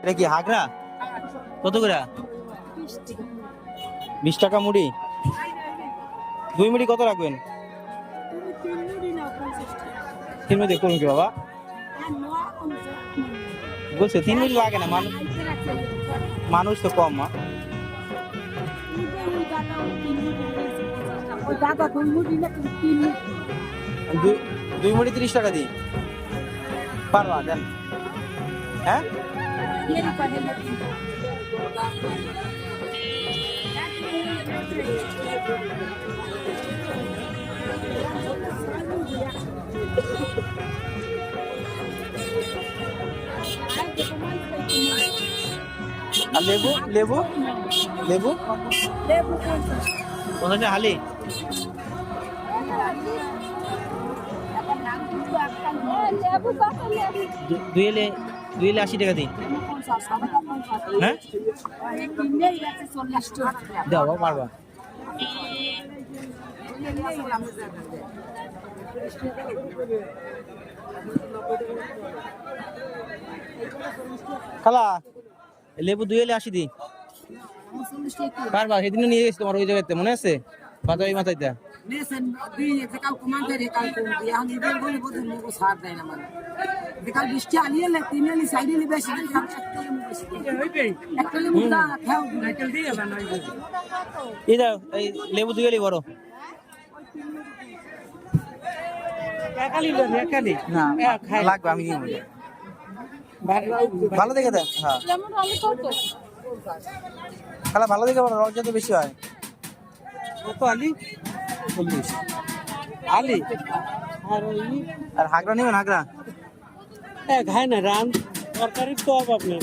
এটা কি হাগরা? কত করে? 20 টাকা মুড়ি। 2 মুড়ি কত রাখবেন? 3 মুড়ি করুন কি বাবা? বলছে 3 মুড়ি লাগে না, মানুষ তো কম। মা দুই মুড়ি 30 টাকা দিই, পারবা দেন? হ্যাঁ আর লেবু লেবু লেবু কোনটা হালি? দুই এলে 80 টাকা দিই। হ্যাঁ দাও পারবা। খালা লেবু 2 এলে 80 দিই, পারবা? সেদিনও নিয়ে গেছি তোমার ওই জায়গাতে, মনে আছে? বাজার ওই মাথায় এই লেবু 2 এলে বড় না লাগবে, আমি নিয়ে নেবো। ভালো দেখে দেন। হ্যাঁ খালা ভালো দেখে বলো, রস যাতে বেশি হয়। কত আলি? 40 আলি আর হাগরা নেবেন? হাগরা খায় না, রান তরকারির তো অভাব নেই।